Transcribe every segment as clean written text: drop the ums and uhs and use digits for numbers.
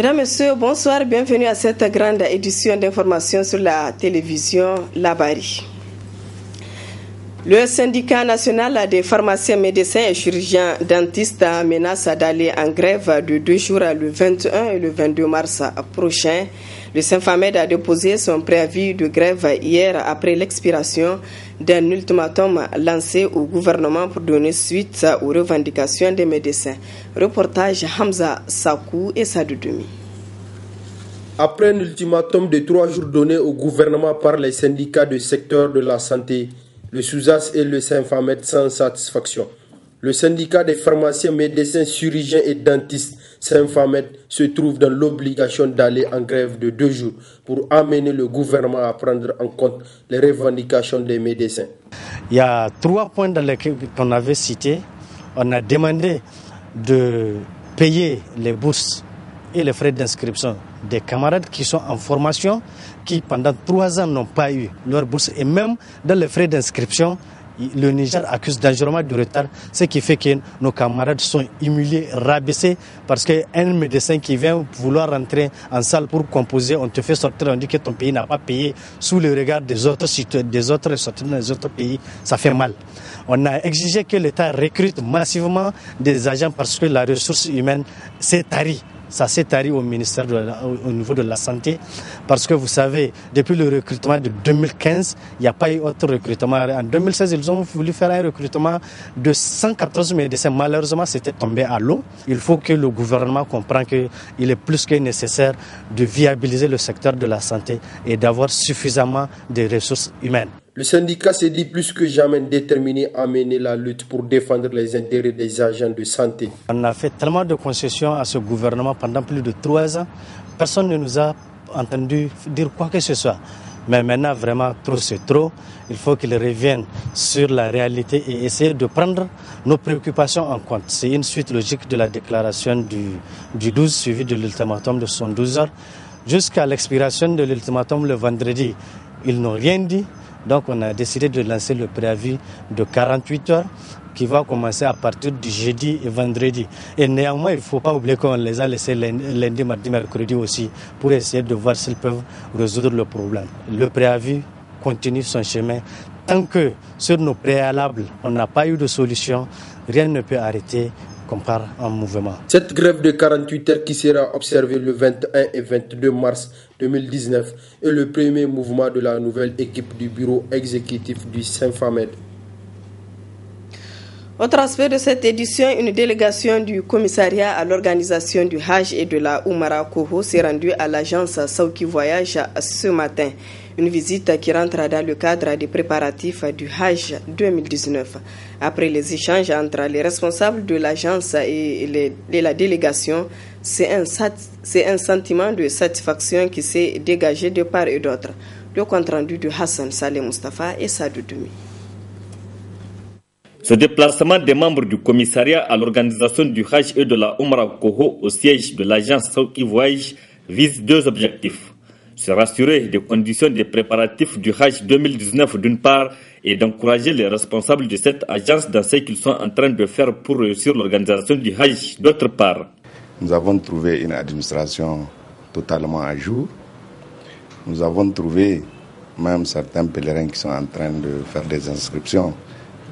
Mesdames, Messieurs, bonsoir, bienvenue à cette grande édition d'information sur la télévision Labari. Le syndicat national des pharmaciens, médecins et chirurgiens dentistes menace d'aller en grève de 2 jours, le 21 et le 22 mars prochain. Le Symphamed a déposé son préavis de grève hier après l'expiration d'un ultimatum lancé au gouvernement pour donner suite aux revendications des médecins. Reportage Hamza Sakou et Sadoudoumi. Après un ultimatum de 3 jours donné au gouvernement par les syndicats du secteur de la santé, le SUSAS et le Symphamed sans satisfaction, le syndicat des pharmaciens, médecins, chirurgiens et dentistes Symphamed se trouve dans l'obligation d'aller en grève de 2 jours pour amener le gouvernement à prendre en compte les revendications des médecins. Il y a 3 points dans lesquels on avait cité. On a demandé de payer les bourses et les frais d'inscription des camarades qui sont en formation, qui pendant 3 ans n'ont pas eu leur bourse. Et même dans les frais d'inscription, le Niger accuse dangereusement du retard, ce qui fait que nos camarades sont humiliés, rabaissés, parce qu'un médecin qui vient vouloir rentrer en salle pour composer, on te fait sortir, on dit que ton pays n'a pas payé sous le regard des autres sortis dans les autres pays, ça fait mal. On a exigé que l'État recrute massivement des agents parce que la ressource humaine s'est tarie. Ça s'est tari au ministère au niveau de la santé parce que vous savez, depuis le recrutement de 2015, il n'y a pas eu autre recrutement. En 2016, ils ont voulu faire un recrutement de 114 médecins. Malheureusement, c'était tombé à l'eau. Il faut que le gouvernement comprenne qu'il est plus que nécessaire de viabiliser le secteur de la santé et d'avoir suffisamment de ressources humaines. Le syndicat se dit plus que jamais déterminé à mener la lutte pour défendre les intérêts des agents de santé. On a fait tellement de concessions à ce gouvernement pendant plus de 3 ans. Personne ne nous a entendu dire quoi que ce soit. Mais maintenant, vraiment, trop c'est trop. Il faut qu'il revienne sur la réalité et essayer de prendre nos préoccupations en compte. C'est une suite logique de la déclaration du 12, suivie de l'ultimatum de 72 heures. Jusqu'à l'expiration de l'ultimatum le vendredi, ils n'ont rien dit. Donc on a décidé de lancer le préavis de 48 heures qui va commencer à partir du jeudi et vendredi. Et néanmoins, il ne faut pas oublier qu'on les a laissés lundi, mardi, mercredi aussi pour essayer de voir s'ils peuvent résoudre le problème. Le préavis continue son chemin. Tant que sur nos préalables, on n'a pas eu de solution, rien ne peut arrêter qu'on part en mouvement. Cette grève de 48 heures qui sera observée le 21 et 22 mars 2019 est le premier mouvement de la nouvelle équipe du bureau exécutif du Symphamed. Autre aspect de cette édition, une délégation du commissariat à l'organisation du Hajj et de la Oumara Koho s'est rendue à l'agence Saouki Voyage ce matin. Une visite qui rentre dans le cadre des préparatifs du Hajj 2019. Après les échanges entre les responsables de l'agence et la délégation, c'est un sentiment de satisfaction qui s'est dégagé de part et d'autre. Le compte-rendu de Hassan Saleh Mustafa et Sadoudoumi. Ce déplacement des membres du commissariat à l'organisation du Hajj et de la Oumra Koho au siège de l'agence Saouki Voyage vise 2 objectifs. Se rassurer des conditions des préparatifs du Hajj 2019 d'une part et d'encourager les responsables de cette agence dans ce qu'ils sont en train de faire pour réussir l'organisation du Hajj d'autre part. Nous avons trouvé une administration totalement à jour. Nous avons trouvé même certains pèlerins qui sont en train de faire des inscriptions.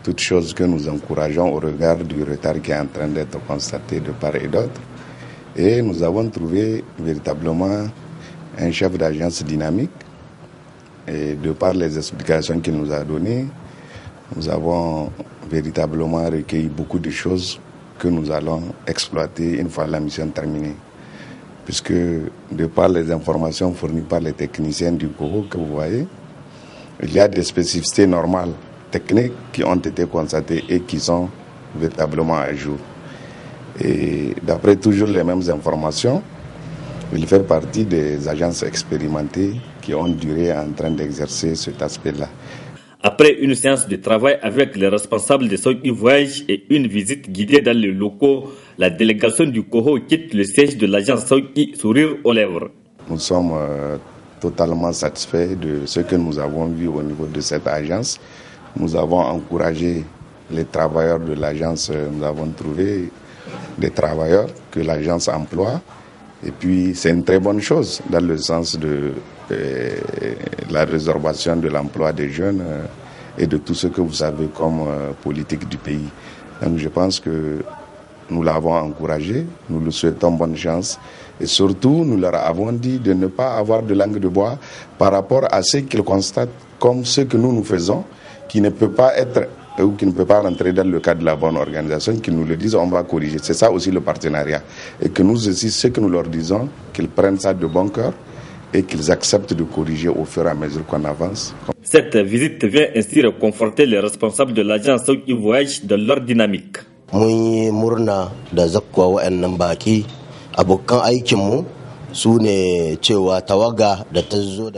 Toutes choses que nous encourageons au regard du retard qui est en train d'être constaté de part et d'autre. Et nous avons trouvé véritablement un chef d'agence dynamique. Et de par les explications qu'il nous a données, nous avons véritablement recueilli beaucoup de choses que nous allons exploiter une fois la mission terminée. Puisque de par les informations fournies par les techniciens du COHO que vous voyez, il y a des spécificités normales techniques qui ont été constatées et qui sont véritablement à jour. Et d'après toujours les mêmes informations, il fait partie des agences expérimentées qui ont duré en train d'exercer cet aspect-là. Après une séance de travail avec les responsables de Saouki Voyage et une visite guidée dans les locaux, la délégation du COHO quitte le siège de l'agence Saouki, sourire aux lèvres. Nous sommes totalement satisfaits de ce que nous avons vu au niveau de cette agence. Nous avons encouragé les travailleurs de l'agence. Nous avons trouvé des travailleurs que l'agence emploie Et puis c'est une très bonne chose dans le sens de la résorption de l'emploi des jeunes et de tout ce que vous savez comme politique du pays. Donc je pense que nous l'avons encouragé, nous lui souhaitons bonne chance et surtout nous leur avons dit de ne pas avoir de langue de bois par rapport à ce qu'ils constatent comme ce que nous faisons, qui ne peut pas être ou qui ne peut pas rentrer dans le cadre de la bonne organisation, qu'ils nous le disent, on va corriger. C'est ça aussi le partenariat. Et que nous aussi, ce que nous leur disons, qu'ils prennent ça de bon cœur et qu'ils acceptent de corriger au fur et à mesure qu'on avance. Cette visite vient ainsi reconforter les responsables de l'agence Sauki Voyage dans leur dynamique.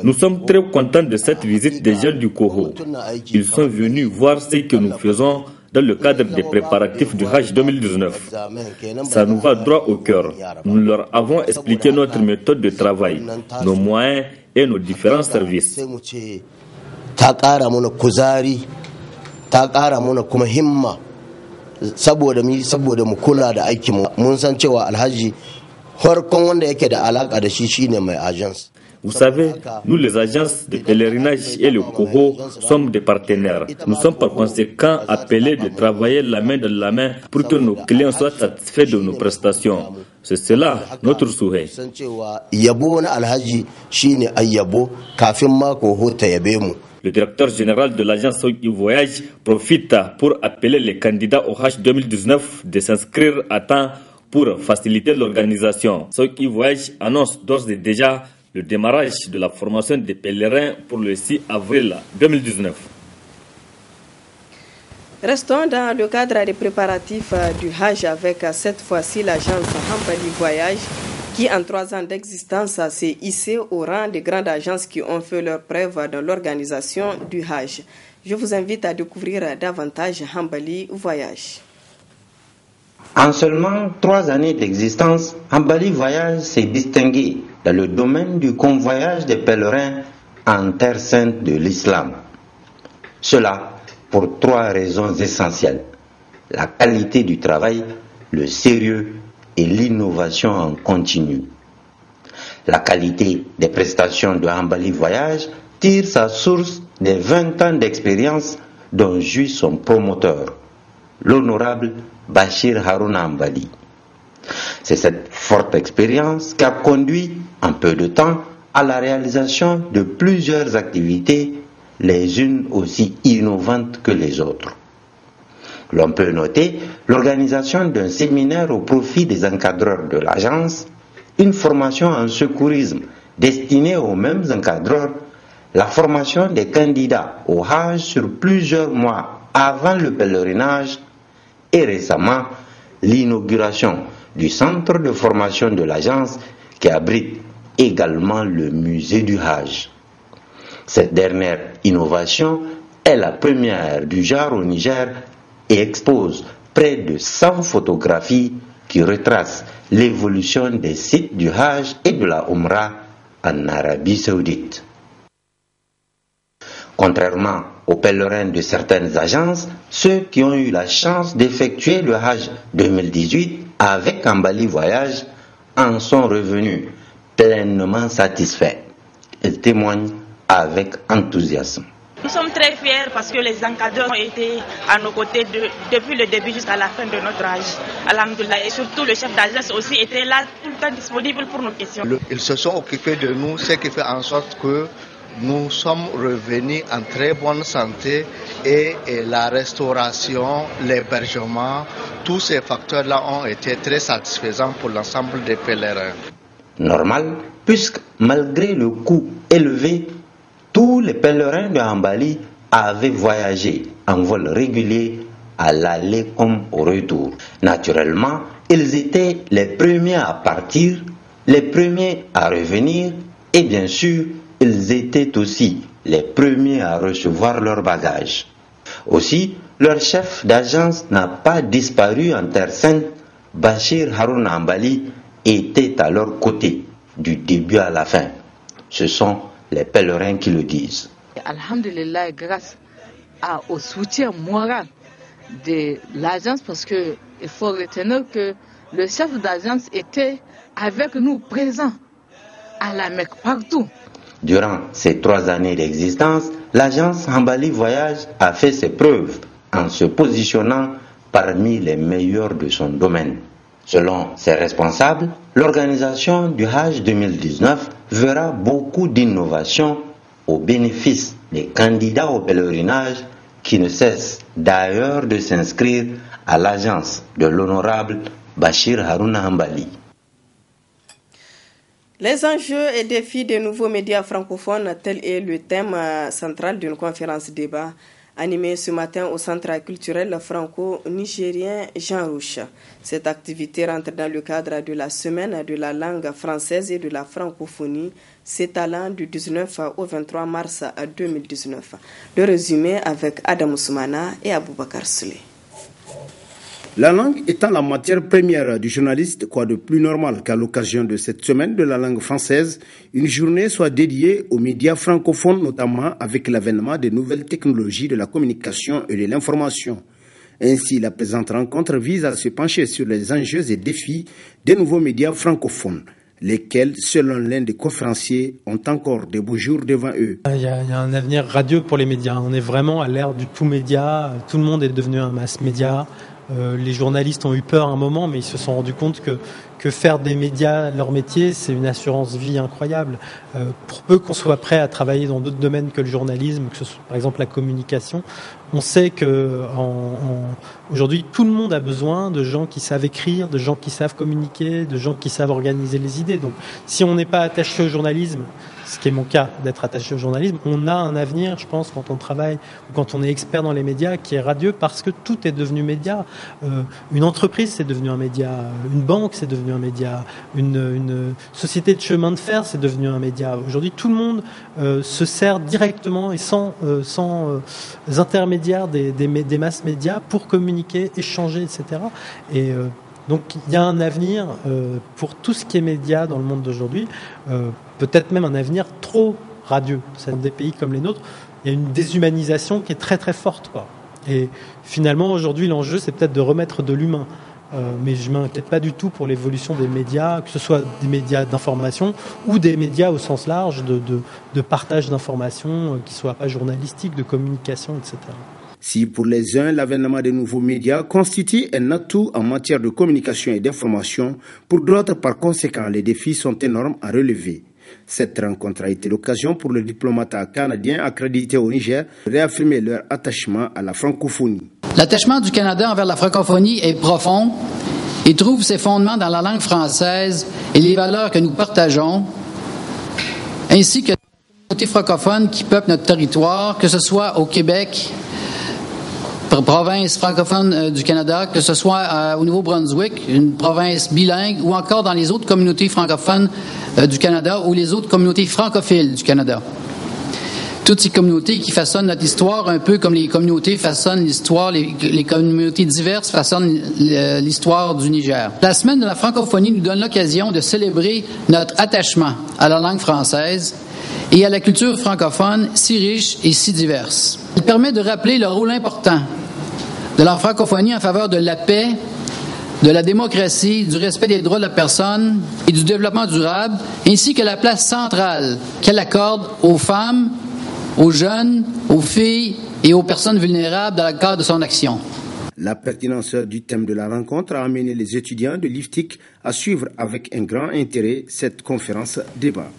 Nous sommes très contents de cette visite des jeunes du Coho. Ils sont venus voir ce que nous faisons dans le cadre des préparatifs du Hajj 2019. Ça nous va droit au cœur. Nous leur avons expliqué notre méthode de travail, nos moyens et nos différents services. Vous savez, nous les agences de pèlerinage et le Coho sommes des partenaires. Nous sommes par conséquent appelés de travailler la main dans la main pour que nos clients soient satisfaits de nos prestations. C'est cela notre souhait. Le directeur général de l'agence Sauki Voyage profite pour appeler les candidats au Hajj 2019 de s'inscrire à temps pour faciliter l'organisation. Sauki Voyage annonce d'ores et déjà le démarrage de la formation des pèlerins pour le 6 avril 2019. Restons dans le cadre des préparatifs du Hajj avec cette fois-ci l'agence Hambali Voyage qui en 3 ans d'existence s'est hissée au rang des grandes agences qui ont fait leur preuve dans l'organisation du Hajj. Je vous invite à découvrir davantage Hambali Voyage. En seulement 3 années d'existence, Hambali Voyage s'est distingué dans le domaine du convoyage des pèlerins en terre sainte de l'islam. Cela pour 3 raisons essentielles: la qualité du travail, le sérieux et l'innovation en continu. La qualité des prestations de Hambali Voyage tire sa source des 20 ans d'expérience dont jouit son promoteur, l'honorable Bachir Harouna Hambali. C'est cette forte expérience qui a conduit en peu de temps à la réalisation de plusieurs activités, les unes aussi innovantes que les autres. L'on peut noter l'organisation d'un séminaire au profit des encadreurs de l'agence, une formation en secourisme destinée aux mêmes encadreurs, la formation des candidats au Hajj sur plusieurs mois avant le pèlerinage et récemment l'inauguration du centre de formation de l'agence qui abrite également le musée du Hajj. Cette dernière innovation est la première du genre au Niger et expose près de 100 photographies qui retracent l'évolution des sites du Hajj et de la Umrah en Arabie Saoudite. Contrairement aux pèlerins de certaines agences, ceux qui ont eu la chance d'effectuer le Hajj 2018 avec Hambali Voyage en sont revenus pleinement satisfaits. Ils témoignent avec enthousiasme. Nous sommes très fiers parce que les encadreurs ont été à nos côtés depuis le début jusqu'à la fin de notre âge. Alhamdoulilah. Et surtout le chef d'agence aussi était là tout le temps disponible pour nos questions. Ils se sont occupés de nous, ce qui fait en sorte que nous sommes revenus en très bonne santé et la restauration, l'hébergement, tous ces facteurs-là ont été très satisfaisants pour l'ensemble des pèlerins. Normal, puisque malgré le coût élevé, tous les pèlerins de Hambali avaient voyagé en vol régulier à l'aller comme au retour. Naturellement, ils étaient les premiers à partir, les premiers à revenir et bien sûr, ils étaient aussi les premiers à recevoir leurs bagages. Aussi, leur chef d'agence n'a pas disparu en terre sainte. Bachir Harouna Hambali était à leur côté du début à la fin. Ce sont les pèlerins qui le disent. Alhamdulillah, grâce au soutien moral de l'agence, parce qu'il faut retenir que le chef d'agence était avec nous, présent, à la Mecque, partout. Durant ces 3 années d'existence, l'agence Hambali Voyage a fait ses preuves en se positionnant parmi les meilleurs de son domaine. Selon ses responsables, l'organisation du Hajj 2019 verra beaucoup d'innovations au bénéfice des candidats au pèlerinage qui ne cessent d'ailleurs de s'inscrire à l'agence de l'honorable Bachir Haruna Hambali. Les enjeux et défis des nouveaux médias francophones, tel est le thème central d'une conférence débat animée ce matin au Centre culturel franco-nigérien Jean Rouch. Cette activité rentre dans le cadre de la semaine de la langue française et de la francophonie, s'étalant du 19 au 23 mars 2019. Le résumé avec Adam Ousmana et Aboubakar Souley. La langue étant la matière première du journaliste, quoi de plus normal qu'à l'occasion de cette semaine de la langue française, une journée soit dédiée aux médias francophones, notamment avec l'avènement des nouvelles technologies de la communication et de l'information. Ainsi, la présente rencontre vise à se pencher sur les enjeux et défis des nouveaux médias francophones, lesquels, selon l'un des conférenciers, ont encore de beaux jours devant eux. Il y a un avenir radieux pour les médias. On est vraiment à l'ère du tout média. Tout le monde est devenu un mass média. Les journalistes ont eu peur un moment, mais ils se sont rendus compte que faire des médias leur métier, c'est une assurance vie incroyable. Pour peu qu'on soit prêt à travailler dans d'autres domaines que le journalisme, que ce soit par exemple la communication, on sait que aujourd'hui tout le monde a besoin de gens qui savent écrire, de gens qui savent communiquer, de gens qui savent organiser les idées. Donc si on n'est pas attaché au journalisme, ce qui est mon cas, d'être attaché au journalisme, on a un avenir, je pense, quand on travaille ou quand on est expert dans les médias, qui est radieux parce que tout est devenu média. Une entreprise, c'est devenu un média. Une banque, c'est devenu un média. Une société de chemin de fer, c'est devenu un média. Aujourd'hui, tout le monde se sert directement et sans intermédiaires des masses médias pour communiquer, échanger, etc. Et donc il y a un avenir pour tout ce qui est média dans le monde d'aujourd'hui, peut-être même un avenir trop radieux. C'est des pays comme les nôtres, il y a une déshumanisation qui est très très forte, quoi. Et finalement aujourd'hui l'enjeu c'est peut-être de remettre de l'humain, mais je ne m'inquiète pas du tout pour l'évolution des médias, que ce soit des médias d'information ou des médias au sens large de partage d'informations, qui ne soient pas journalistiques, de communication, etc. Si pour les uns, l'avènement des nouveaux médias constitue un atout en matière de communication et d'information, pour d'autres, par conséquent, les défis sont énormes à relever. Cette rencontre a été l'occasion pour le diplomate canadien accrédité au Niger de réaffirmer leur attachement à la francophonie. L'attachement du Canada envers la francophonie est profond et trouve ses fondements dans la langue française et les valeurs que nous partageons, ainsi que la communauté francophone qui peuple notre territoire, que ce soit au Québec, province francophone du Canada, que ce soit au Nouveau-Brunswick, une province bilingue, ou encore dans les autres communautés francophones du Canada ou les autres communautés francophiles du Canada. Toutes ces communautés qui façonnent notre histoire, un peu comme les communautés façonnent l'histoire, les communautés diverses façonnent l'histoire du Niger. La semaine de la francophonie nous donne l'occasion de célébrer notre attachement à la langue française et à la culture francophone si riche et si diverse. Elle permet de rappeler le rôle important de la francophonie en faveur de la paix, de la démocratie, du respect des droits de la personne et du développement durable, ainsi que la place centrale qu'elle accorde aux femmes, aux jeunes, aux filles et aux personnes vulnérables dans le cadre de son action. La pertinence du thème de la rencontre a amené les étudiants de l'IFTIC à suivre avec un grand intérêt cette conférence débat.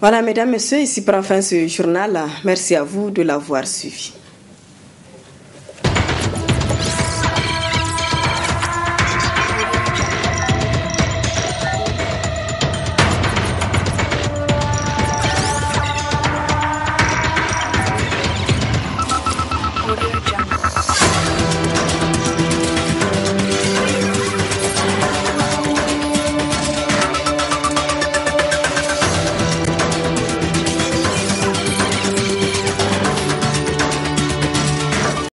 Voilà, mesdames, messieurs, ici prend fin ce journal. Merci à vous de l'avoir suivi.